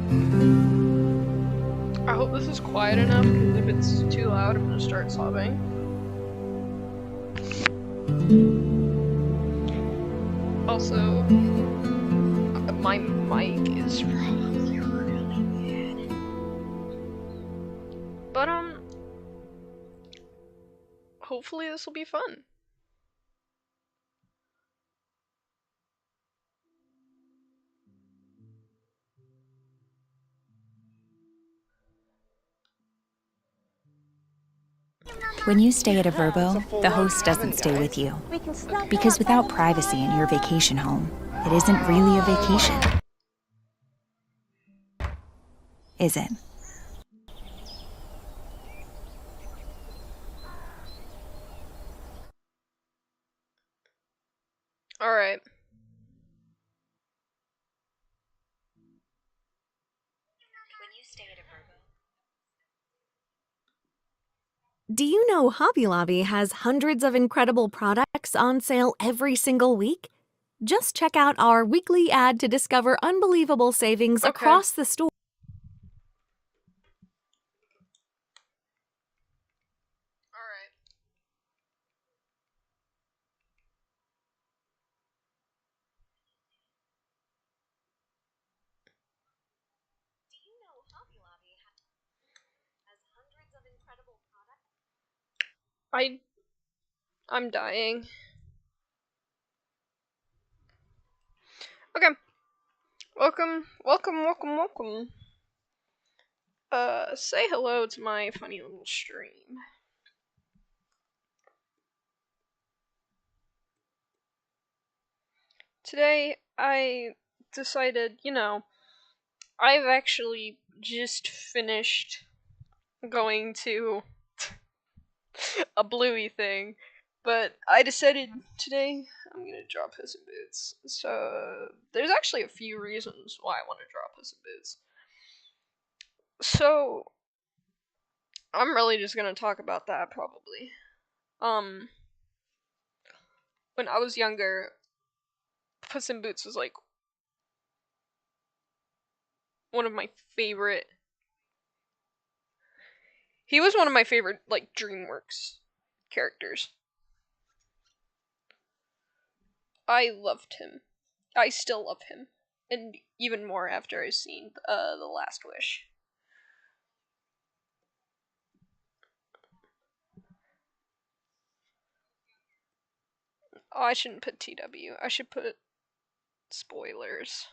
I hope this is quiet enough, because if it's too loud, I'm gonna start sobbing. Also, my mic is probably really bad. But, hopefully this will be fun. When you stay at a Verbo, It's a full the log host cabin, doesn't stay guys. with you. Because without privacy in your vacation home, it isn't really a vacation. Is it? Alright. Do you know Hobby Lobby has hundreds of incredible products on sale every single week? Just check out our weekly ad to discover unbelievable savings Okay. across the store. Alright. Do you know Hobby Lobby has hundreds of incredible products? I'm dying. Okay. Welcome. Say hello to my funny little stream. Today, I decided, I've actually just finished going to a bluey thing, but I decided today I'm gonna draw Puss in Boots. So, there's actually a few reasons why I want to draw Puss in Boots. So, I'm really just gonna talk about that probably. When I was younger, Puss in Boots was like one of my favorite. He was one of my favorite, like, DreamWorks characters. I loved him. I still love him. And even more after I've seen The Last Wish. Oh, I shouldn't put TW. I should put spoilers.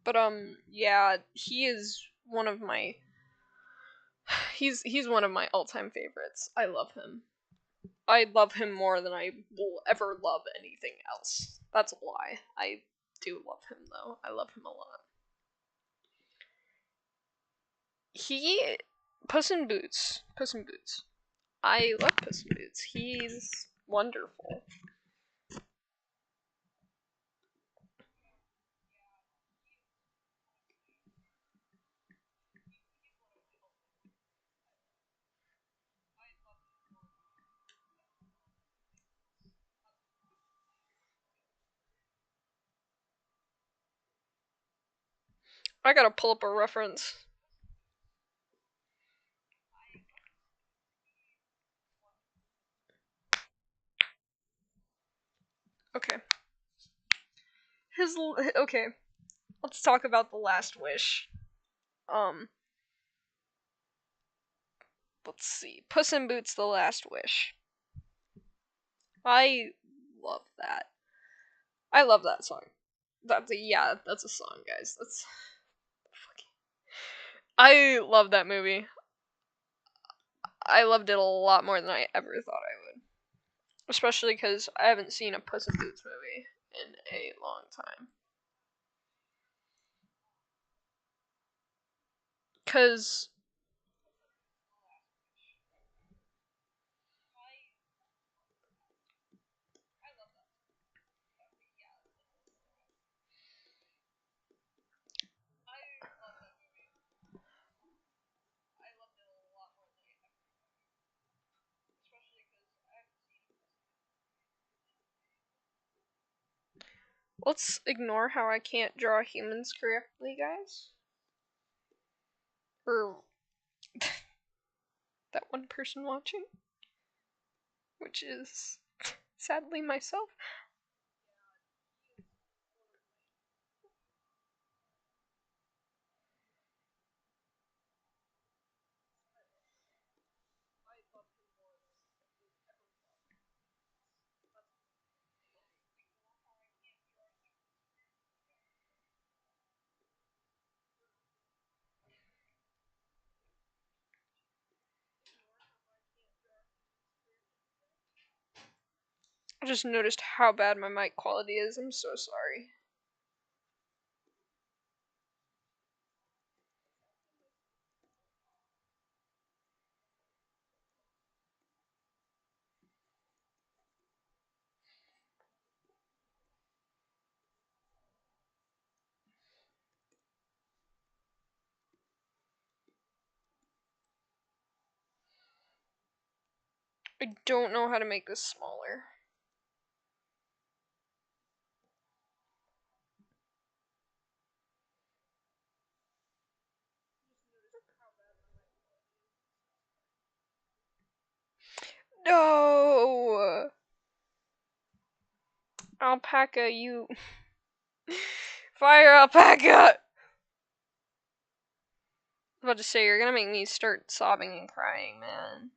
But yeah, he is one of my he's one of my all-time favorites. I love him. I love him more than I will ever love anything else. That's a lie. I do love him though. I love him a lot. He Puss in Boots. Puss in Boots. I love Puss in Boots. He's wonderful. I gotta pull up a reference. Okay. Okay. Let's talk about The Last Wish. Um, let's see. Puss in Boots: The Last Wish. I love that. I love that song. That's a song, guys. That's I love that movie. I loved it a lot more than I ever thought I would. Especially because I haven't seen a Puss in Boots movie in a long time. Because let's ignore how I can't draw humans correctly, guys. Or that one person watching, which is sadly myself. I just noticed how bad my mic quality is. I'm so sorry. I don't know how to make this smaller. No! Alpaca, you. Fire alpaca! I was about to say, you're gonna make me start sobbing and crying, man.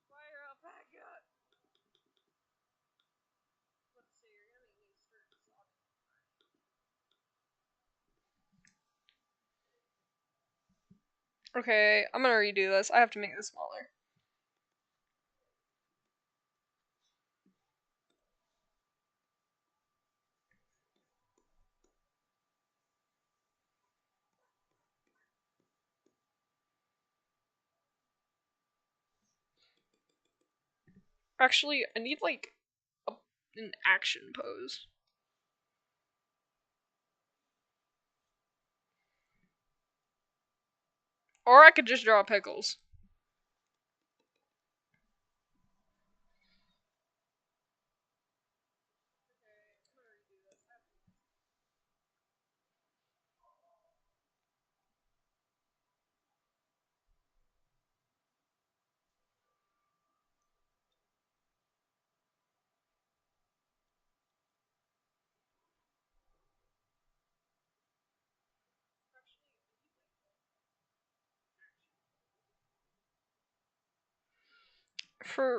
Fire alpaca! Okay, I'm gonna redo this. I have to make this smaller. Actually, I need like an action pose. Or I could just draw pickles.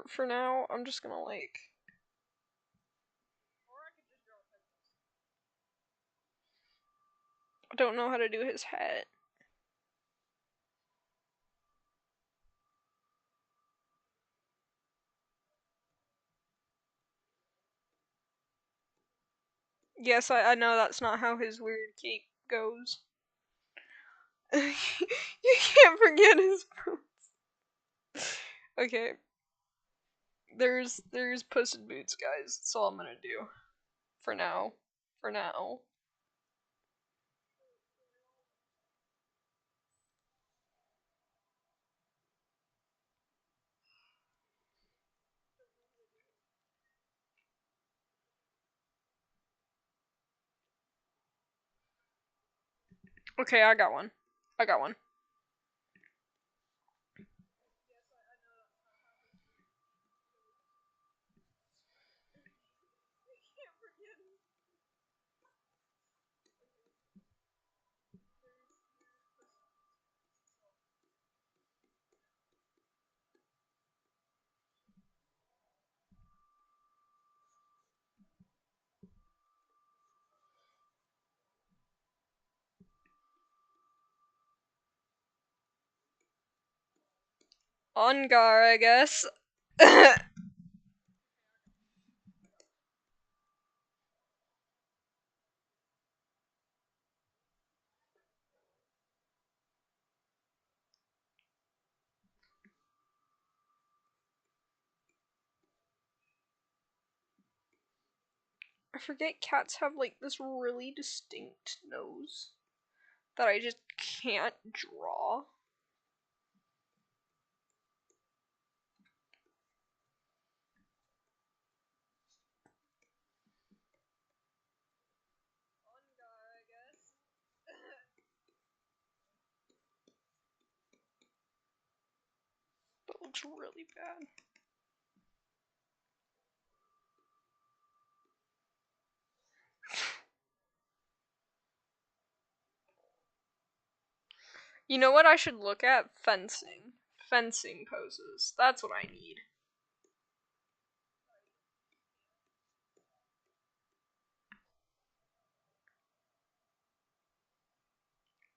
For now, I'm just gonna like. I don't know how to do his hat. Yes, I know that's not how his weird cape goes. You can't forget his boots. Okay. There's Puss in Boots, guys. That's all I'm gonna do. For now. For now. Okay, I got one. I got one. Ongar, I guess. I forget cats have like this really distinct nose that I just can't draw. That looks really bad. You know what I should look at? Fencing. Fencing poses. That's what I need.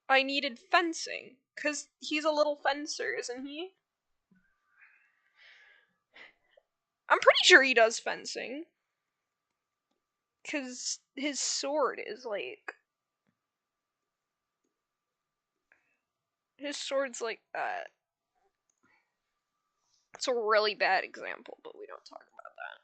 I needed fencing. Because he's a little fencer, isn't he? I'm pretty sure he does fencing. Because his sword is like. His sword's like that. It's a really bad example, but we don't talk about that.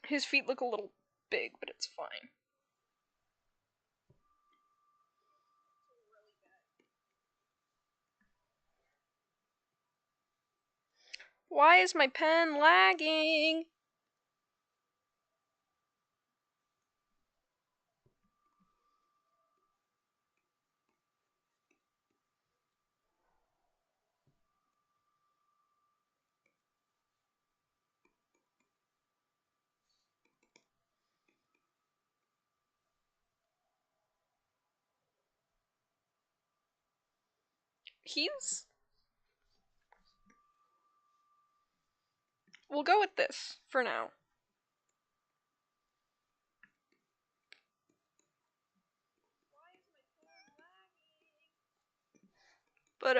His feet look a little big, but it's fine. Why is my pen lagging? He's. We'll go with this for now. But,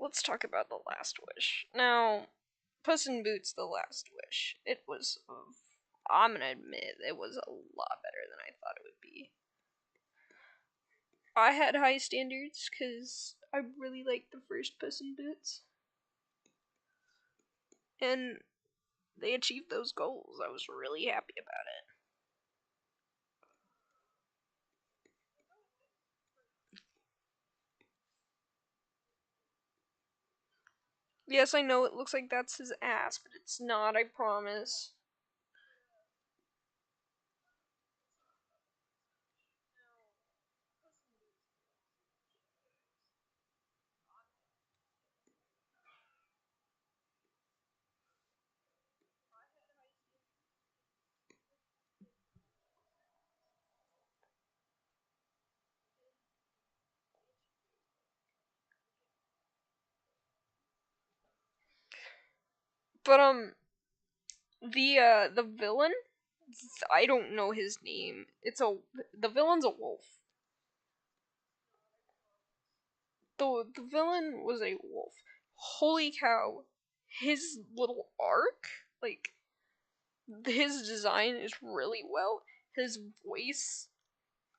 let's talk about The Last Wish. Now, Puss in Boots: The Last Wish. It was. I'm gonna admit, it was a lot better than I thought it would be. I had high standards because I really liked the first Puss in Boots. And they achieved those goals. I was really happy about it. Yes, I know it looks like that's his ass, but it's not, I promise. But the villain, I don't know his name. The villain's a wolf. The villain was a wolf. Holy cow. His little arc, like his design is really well. His voice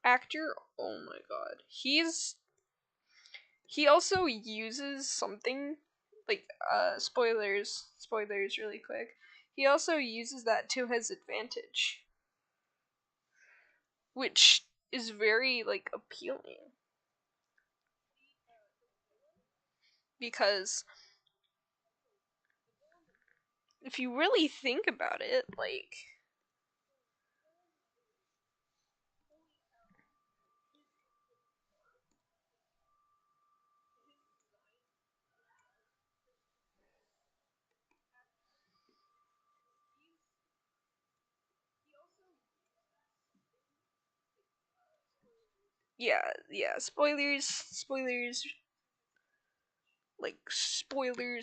actor, oh my god. he also uses something like spoilers really quick. He also uses that to his advantage, which is very like appealing because if you really think about it, like yeah, spoilers,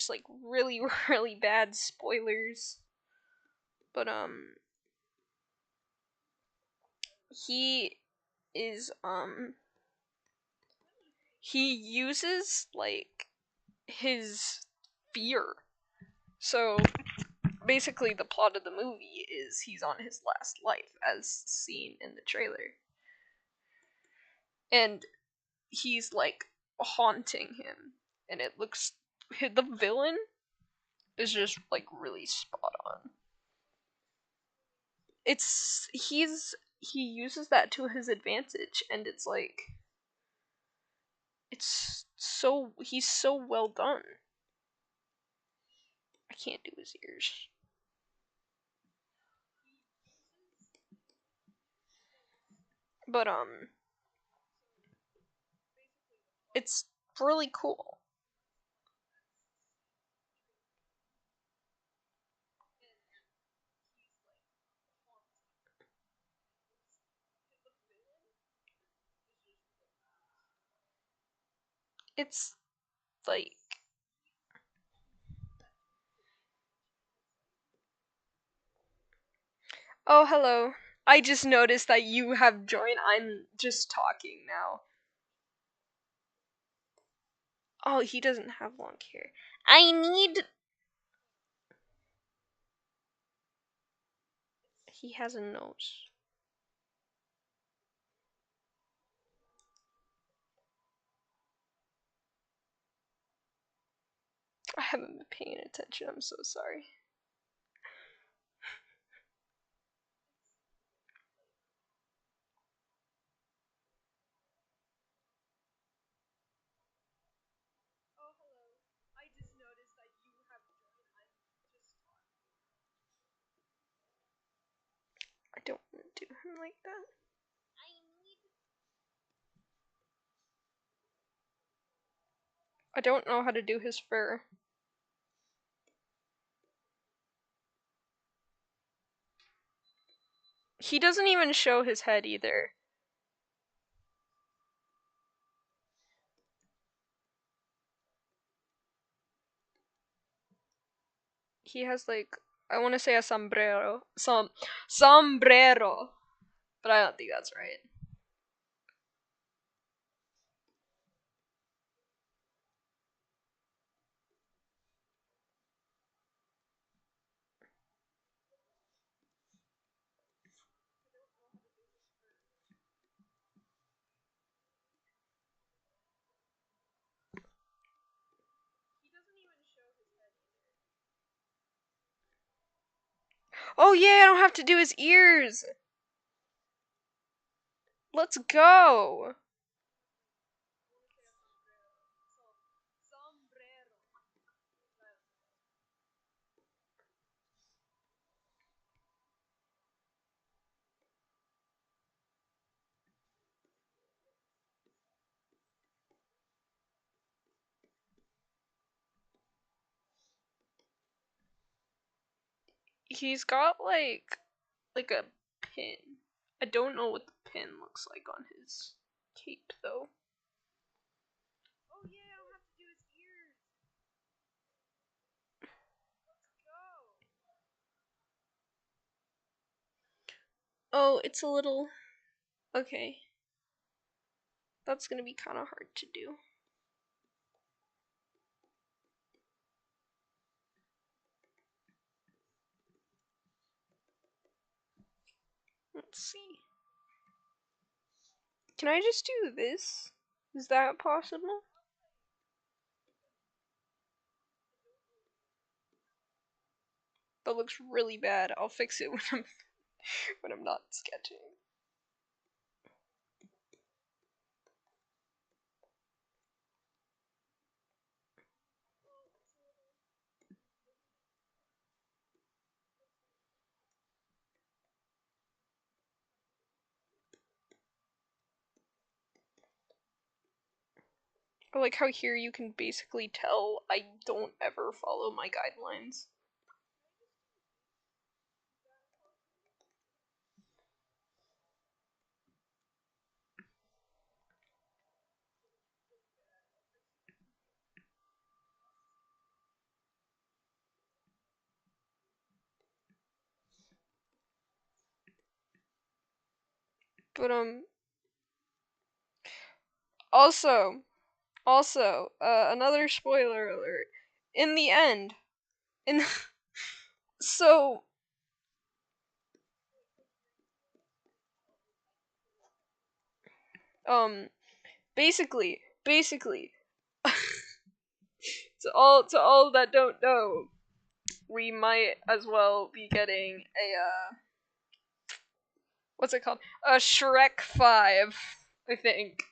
like really really bad spoilers. But he is he uses like his fear. So basically the plot of the movie is he's on his last life as seen in the trailer. And he's like haunting him and it looks the villain is just like really spot on. He uses that to his advantage and it's like he's so well done. I can't do his ears. But it's really cool. It's like oh hello. I just noticed that you have joined. I'm just talking now. Oh, he doesn't have long hair. I need. He has a nose. I haven't been paying attention. I'm so sorry. I don't want to do him like that. I don't know how to do his fur. He doesn't even show his head either. He has like I want to say a sombrero, but I don't think that's right. Oh yeah, I don't have to do his ears. Let's go. He's got like a pin. I don't know what the pin looks like on his cape though. Oh, it's a little okay. That's gonna be kind of hard to do. Let's see. Can I just do this? Is that possible? That looks really bad. I'll fix it when I'm not sketching. I like how here you can basically tell I don't ever follow my guidelines. But also another spoiler alert. In the end, in so um basically to all that don't know, we might as well be getting a what's it called? A Shrek 5, I think.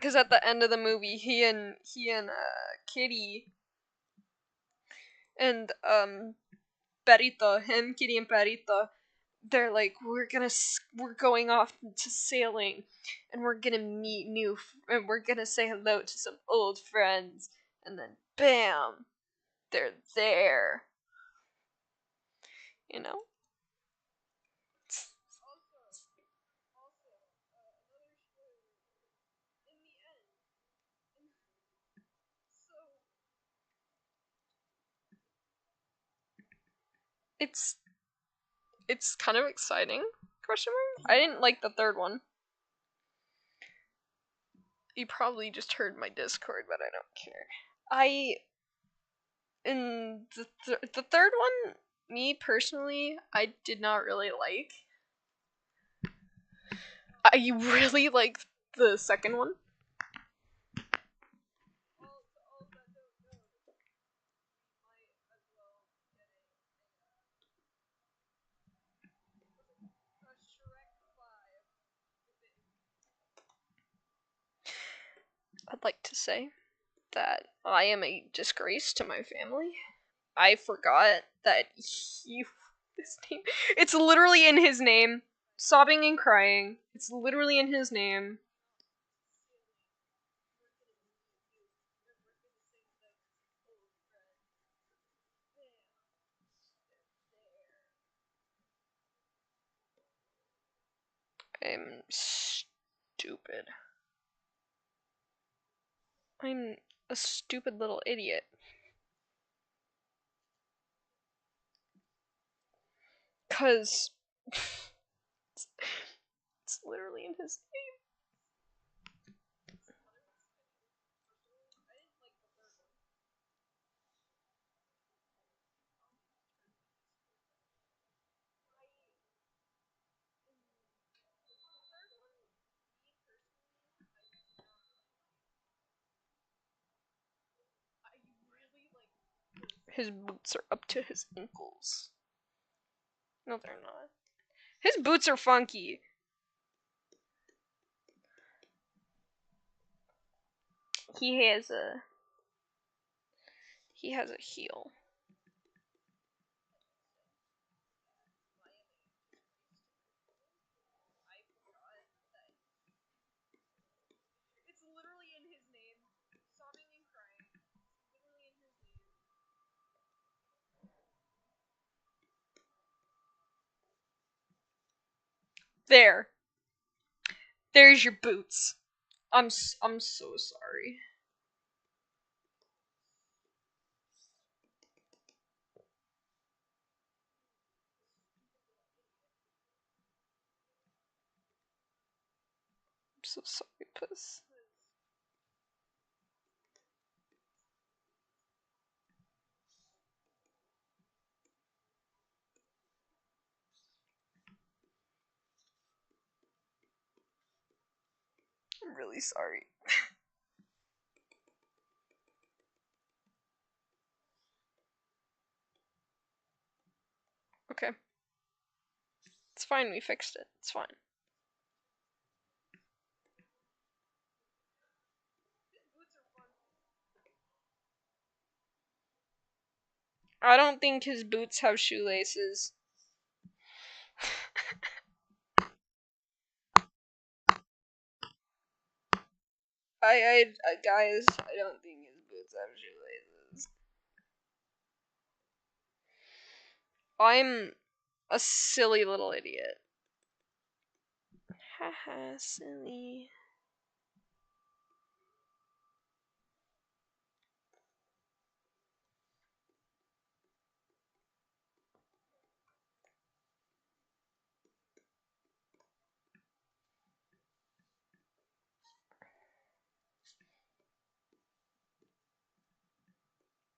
Cuz at the end of the movie, he and Kitty and Perito, him, Kitty and Perito, they're like, we're going off to sailing, and we're gonna meet and we're gonna say hello to some old friends, and then bam, they're there. You know. It's it's kind of exciting. Question mark. I didn't like the third one. You probably just heard my Discord, but I don't care. I in the third one, me personally, I did not really like. I really liked the second one. I'd like to say that I am a disgrace to my family. I forgot that he. His name. It's literally in his name. Sobbing and crying. It's literally in his name. I'm stupid. I'm a stupid little idiot. Cause it's literally in his name. His boots are up to his ankles. No, they're not. His boots are funky. He has a he has a heel. It's literally in his name. Sobbing and crying. Literally in his name. There. There's your boots. I'm so sorry. I'm so sorry, Puss. I'm really sorry. Okay. It's fine, we fixed it. It's fine. I don't think his boots have shoelaces. Guys, I don't think his boots have shoelaces. I'm a silly little idiot. Haha, silly.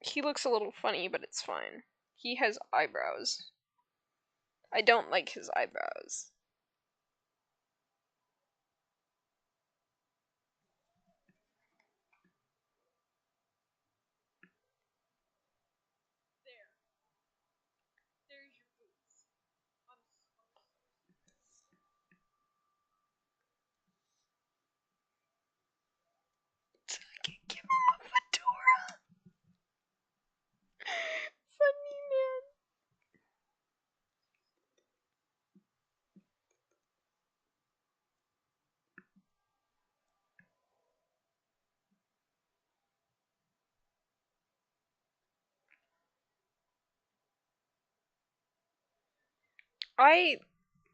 He looks a little funny, but it's fine. He has eyebrows. I don't like his eyebrows. Give him a fedora. Funny man.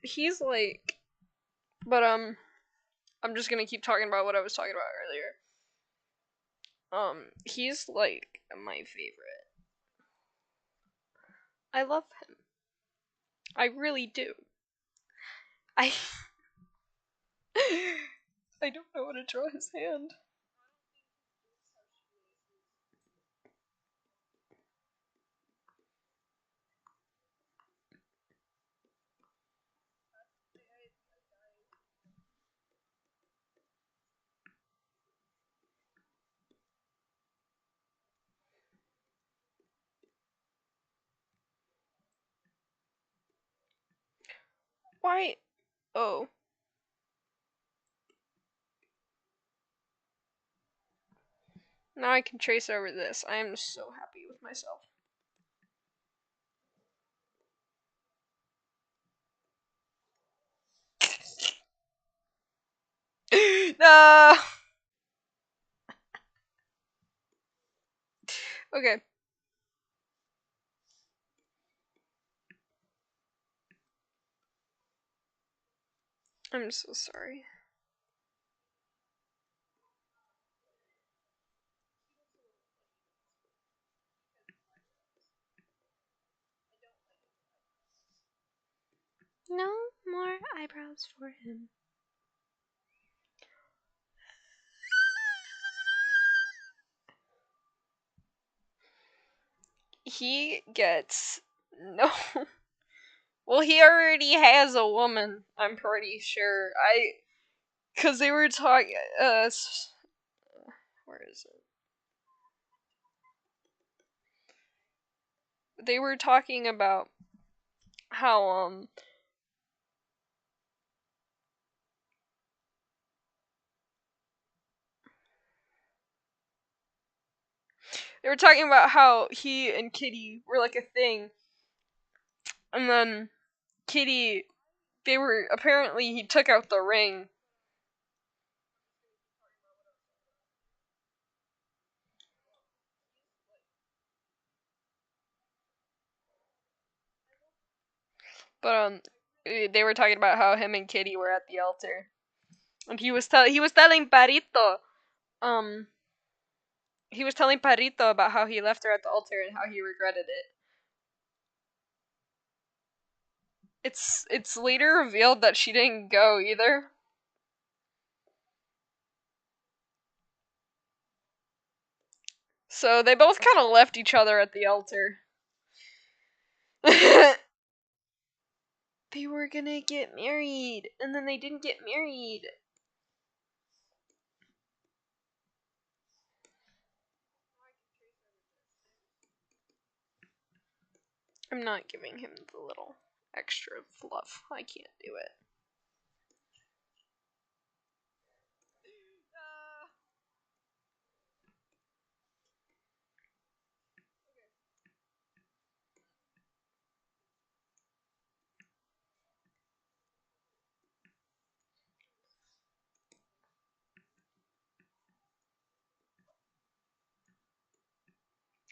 He's like, but I'm just gonna keep talking about what I was talking about earlier. He's like my favorite. I love him. I really do. I I don't know how to draw his hand. Why? Oh. Now I can trace over this. I am so happy with myself. No. Okay. I'm so sorry. No more eyebrows for him. He gets no. Well, he already has a woman. I'm pretty sure. Cause they were talking. Where is it? They were talking about how they were talking about how he and Kitty were like a thing, and then Kitty, they were apparently he took out the ring. But they were talking about how him and Kitty were at the altar, and he was telling Parito, um, he was telling Parito about how he left her at the altar and how he regretted it. It's later revealed that she didn't go either. So they both kind of left each other at the altar. They were gonna get married, and then they didn't get married. I'm not giving him the little extra fluff. I can't do it.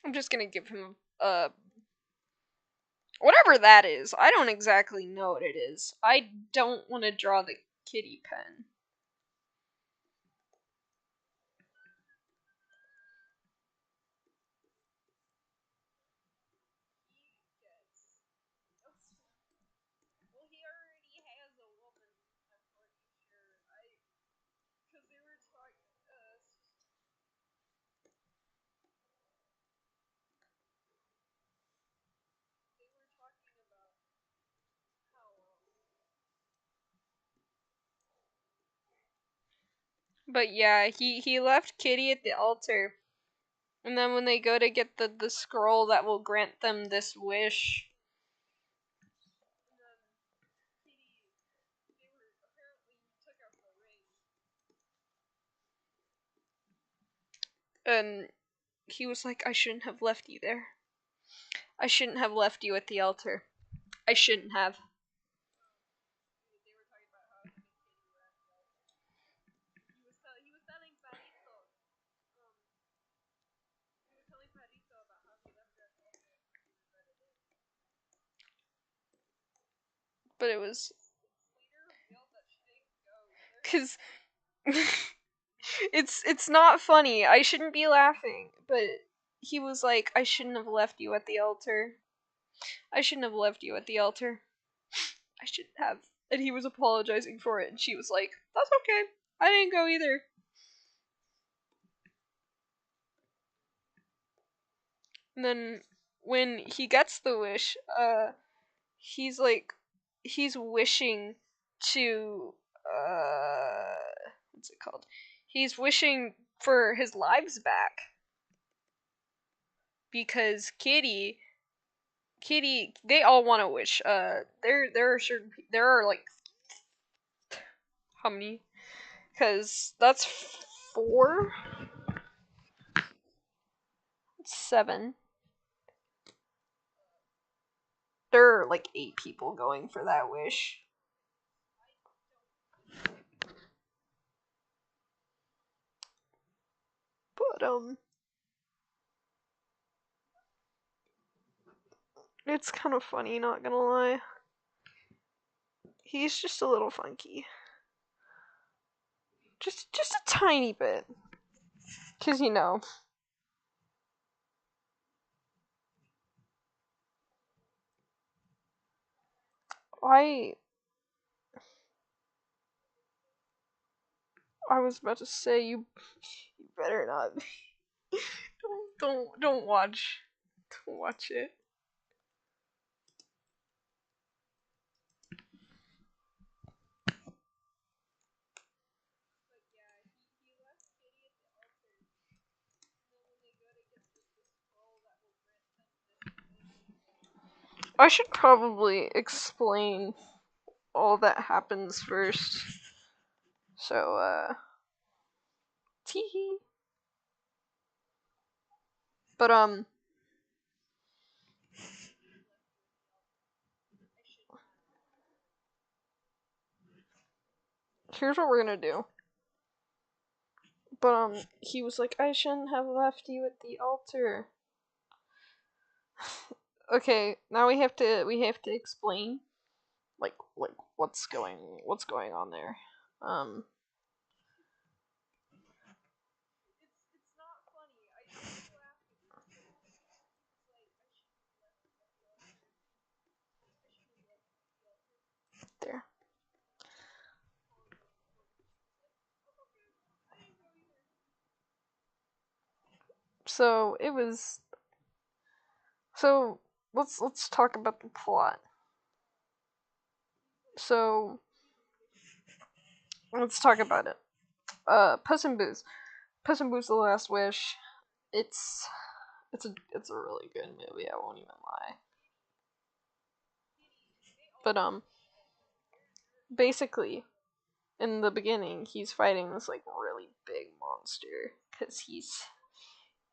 I'm just gonna give him whatever that is. I don't exactly know what it is. I don't want to draw the kitty pen. But yeah, he left Kitty at the altar. And then when they go to get the scroll that will grant them this wish, and he was like, I shouldn't have left you there. I shouldn't have left you at the altar. I shouldn't have. But it was cuz it's not funny. I shouldn't be laughing, but he was like, I shouldn't have left you at the altar. I shouldn't have left you at the altar. I shouldn't have. And he was apologizing for it, and she was like, that's okay. I didn't go either. And then when he gets the wish, he's like, he's wishing to, what's it called? He's wishing for his lives back. Because Kitty, they all want to wish. There are certain, there are like, how many? Because that's 4, 7. There are like 8 people going for that wish. But it's kind of funny, not gonna lie. He's just a little funky. Just a tiny bit. Cause you know. I I was about to say you better not. Don't watch. Don't watch it. I should probably explain all that happens first. So, teehee. But, here's what we're gonna do. But, he was like, I shouldn't have left you at the altar. Okay, now we have to explain, like what's going on there. Um, there. So it was. So let's talk about the plot. So let's talk about it. Puss in Boots. Puss in Boots: The Last Wish. It's a really good movie. I won't even lie. But basically, in the beginning, he's fighting this like really big monster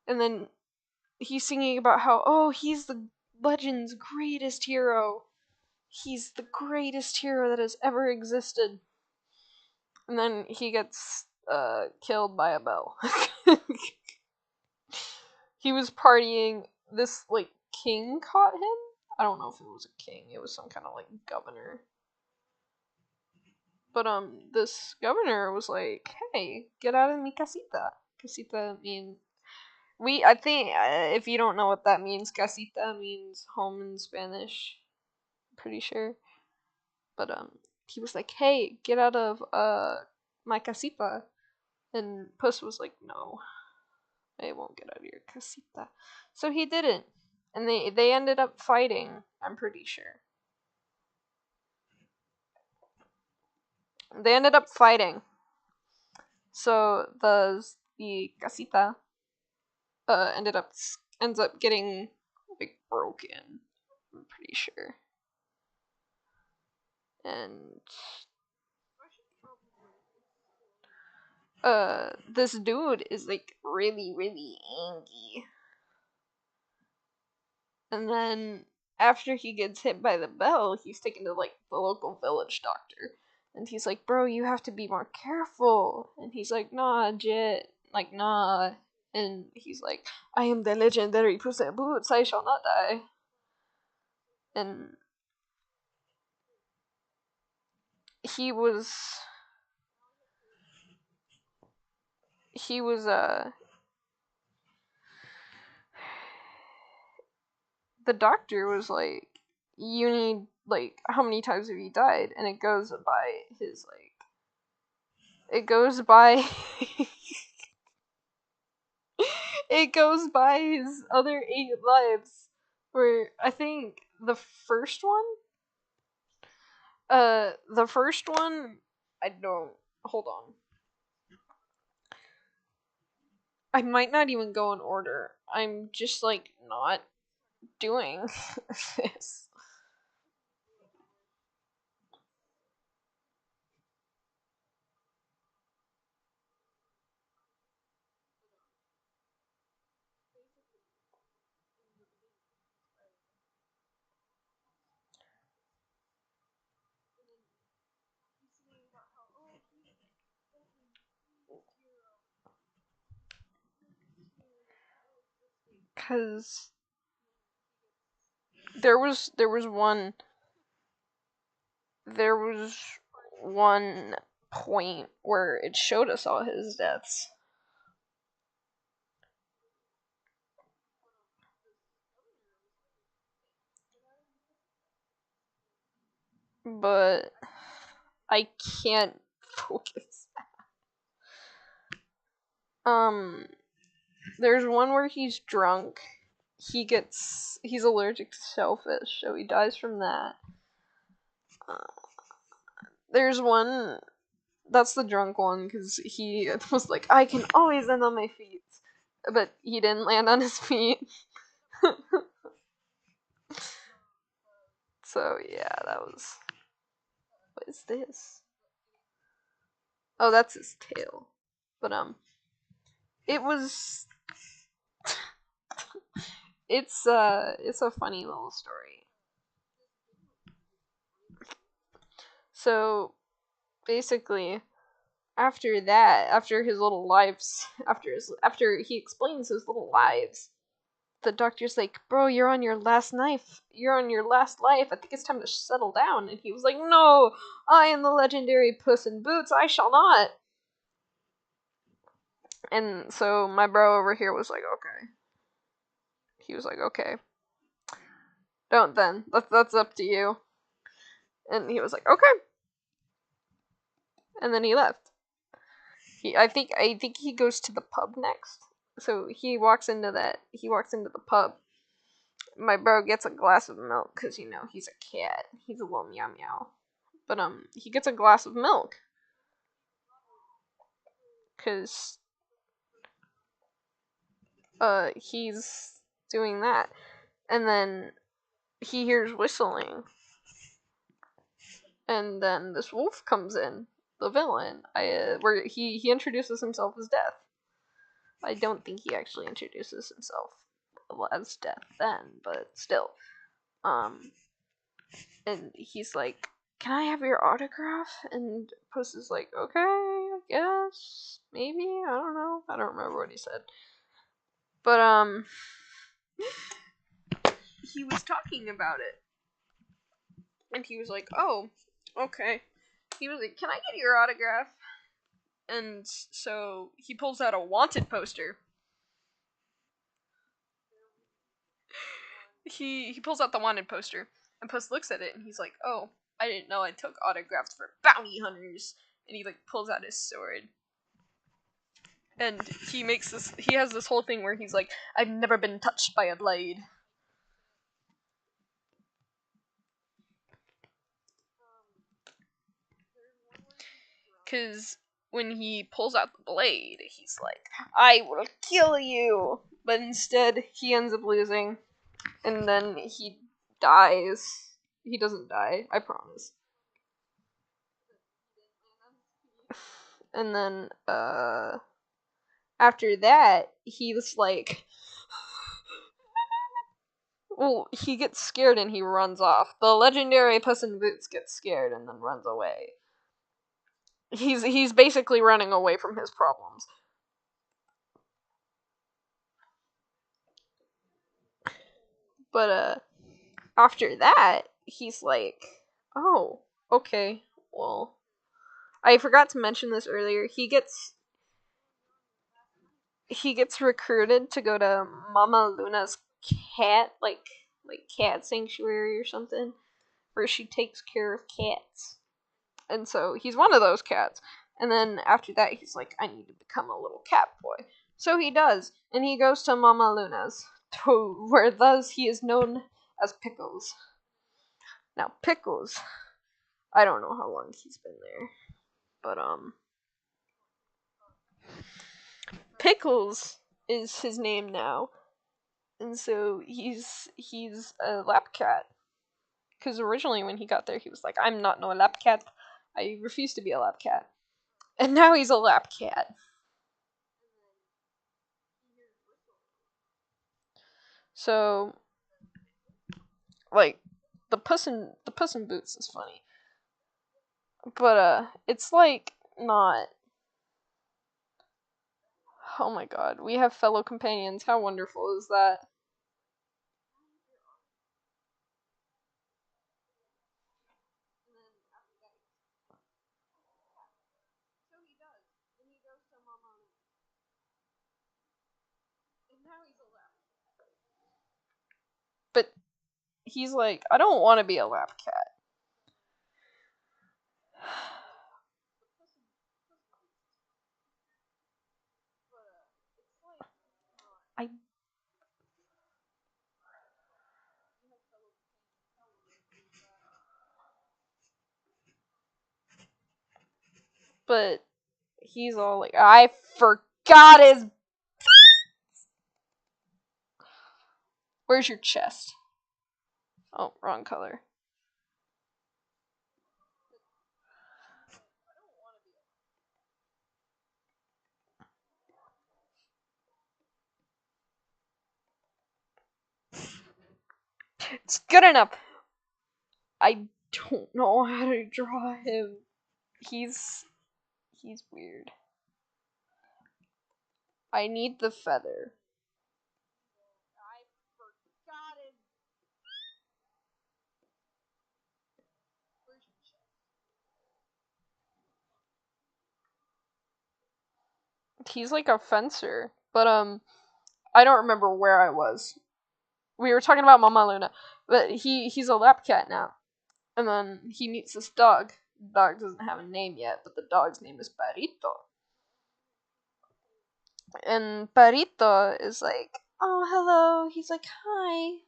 and then he's singing about how, oh, he's the legend's greatest hero. He's the greatest hero that has ever existed. And then he gets killed by a bell. He was partying. This like king caught him. I don't know if it was a king. It was some kind of like governor. But this governor was like, "Hey, get out of mi casita." Casita means I think if you don't know what that means, casita means home in Spanish. I'm pretty sure. But he was like, "Hey, get out of my casita." And Puss was like, "No, I won't get out of your casita." So he didn't. And they ended up fighting, I'm pretty sure. They ended up fighting. So the casita ends up getting like broken, I'm pretty sure. And this dude is like really, really angry. And then after he gets hit by the bell, he's taken to like the local village doctor. And he's like, "Bro, you have to be more careful." And he's like, "Nah, Jit. Like, nah." And he's like, "I am the legendary Puss in Boots. I shall not die." And he was he was the doctor was like, "You need like how many times have you died?" And it goes by his like it goes by it goes by his other 8 lives. Where I think the first one, I don't. Hold on. I might not even go in order. I'm just like not doing this. Cause there was one point where it showed us all his deaths. But I can't focus. There's one where he's drunk. He's allergic to shellfish, so he dies from that. There's one that's the drunk one because he was like, "I can always land on my feet," but he didn't land on his feet. So yeah, that was. What is this? Oh, that's his tail. But it was. It's a funny little story. So basically, after his little lives, after he explains his little lives, the doctor's like, "Bro, you're on your last life. You're on your last life. I think it's time to settle down." And he was like, "No, I am the legendary Puss in Boots. I shall not." And so my bro over here was like, "Okay." He was like, "Okay, don't then. That's up to you." And he was like, "Okay." And then he left. I think he goes to the pub next. So he walks into the pub. My bro gets a glass of milk cuz he's a cat. He's a little meow meow. But he gets a glass of milk cuz he's doing that. And then he hears whistling. And then this wolf comes in, the villain. Where he introduces himself as Death. I don't think he actually introduces himself as Death then, but still. And he's like, "Can I have your autograph?" And Puss is like, "Okay, I guess, maybe, I don't know, I don't remember what he said." But he was talking about it, and he was like, "Oh, okay." He was like, "Can I get your autograph?" And so he pulls out a wanted poster. He pulls out the wanted poster, and Puss looks at it, and he's like, "Oh, I didn't know I took autographs for bounty hunters." And he like pulls out his sword, and he has this whole thing where he's like, "I've never been touched by a blade." Cause when he pulls out the blade, he's like, "I will kill you." But instead, he ends up losing, and then he dies. He doesn't die, I promise. And then, after that, he's like, well, he gets scared and he runs off. The legendary Puss in Boots gets scared and then runs away. He's basically running away from his problems. But after that, he's like, "Oh, okay. Well, I forgot to mention this earlier. He gets recruited to go to Mama Luna's cat cat sanctuary or something, where she takes care of cats. And so he's one of those cats. And then after that, he's like, "I need to become a little cat boy." So he does, and he goes to Mama Luna's, where thus he is known as Pickles. Now, Pickles, I don't know how long he's been there, but Pickles is his name now, and so he's a lap cat. Because originally when he got there, he was like, "I'm not no lap cat. I refuse to be a lap cat." And now he's a lap cat. So, like, the Puss in Boots is funny, but it's like not. Oh my god, we have fellow companions. How wonderful is that? But he's like, "I don't want to be a lap cat." I but he's all like, "I forgot his. Where's your chest?" Oh, wrong color. It's good enough. I don't know how to draw him. He's he's weird. I need the feather. He's like a fencer, but I don't remember where I was. We were talking about Mama Luna, but he's a lap cat now, and then he meets this dog. The dog doesn't have a name yet, but the dog's name is Perito. And Perito is like, "Oh, hello." He's like, "Hi."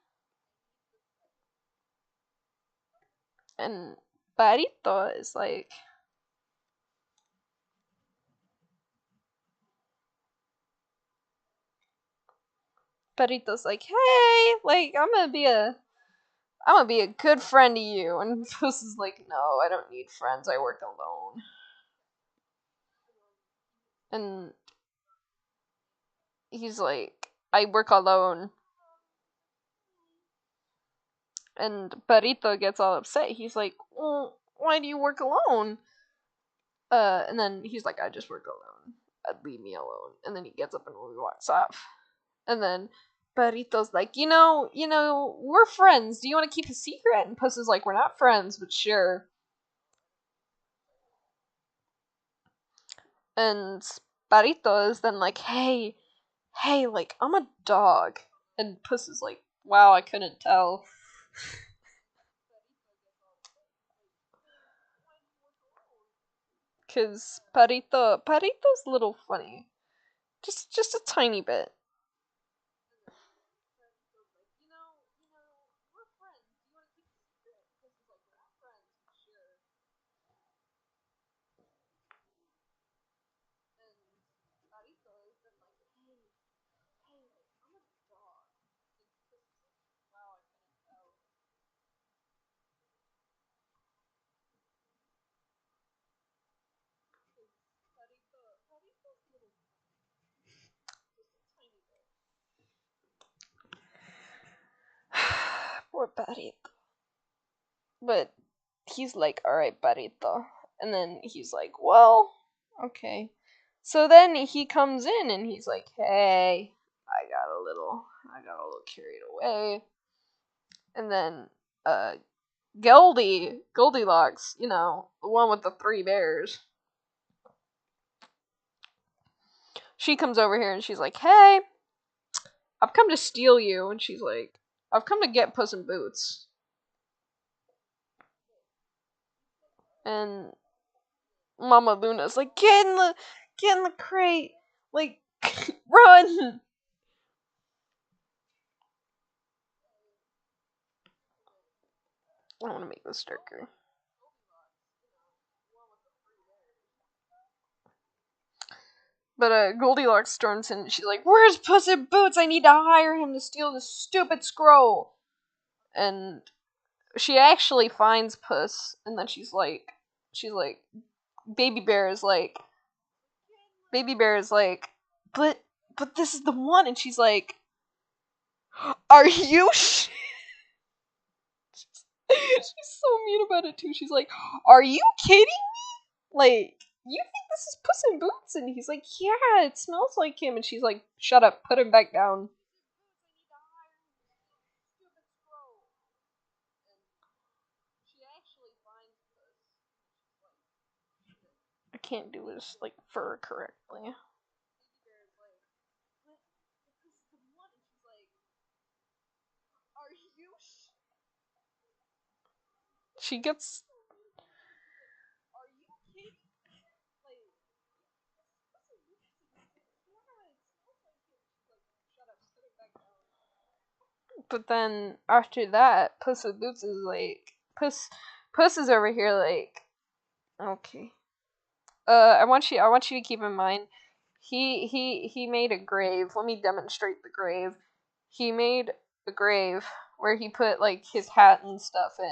And Perito is like, Perito's like, "Hey, like, I'm gonna be a good friend to you. And Puss is like, no, I don't need friends. I work alone. And he's like, I work alone. And Perrito gets all upset. He's like, well, why do you work alone? And then he's like, I just work alone. Leave me alone. And then he gets up and walks off. And then Perrito's like, we're friends. Do you want to keep a secret? And Puss is like, we're not friends, but sure. And Perrito is then like, hey, like, I'm a dog. And Puss is like, wow, I couldn't tell. Because Perrito's a little funny. Just a tiny bit. Poor Perrito. But he's like, alright, Perrito. And then he's like, well, okay. So then he comes in and he's like, hey, I got a little carried away. And then, Goldilocks, the one with the 3 bears. She comes over here and she's like, hey, I've come to steal you. And she's like, I've come to get Puss in Boots. And Mama Luna's like, get in the crate. Like, run. I want to make this darker. But Goldilocks storms in and she's like, where's Puss in Boots? I need to hire him to steal this stupid scroll. And she actually finds Puss, and then she's like, Baby Bear is like, but this is the one, and she's like, are you she's so mean about it too. She's like, are you kidding me? Like, you think this is Puss in Boots? And he's like, yeah, it smells like him. And she's like, shut up, put him back down. I can't do his like fur correctly. She gets. But then after that, Puss in Boots is like, Puss is over here like, okay. I want you to keep in mind, he made a grave. Let me demonstrate the grave. He made a grave where he put like his hat and stuff in,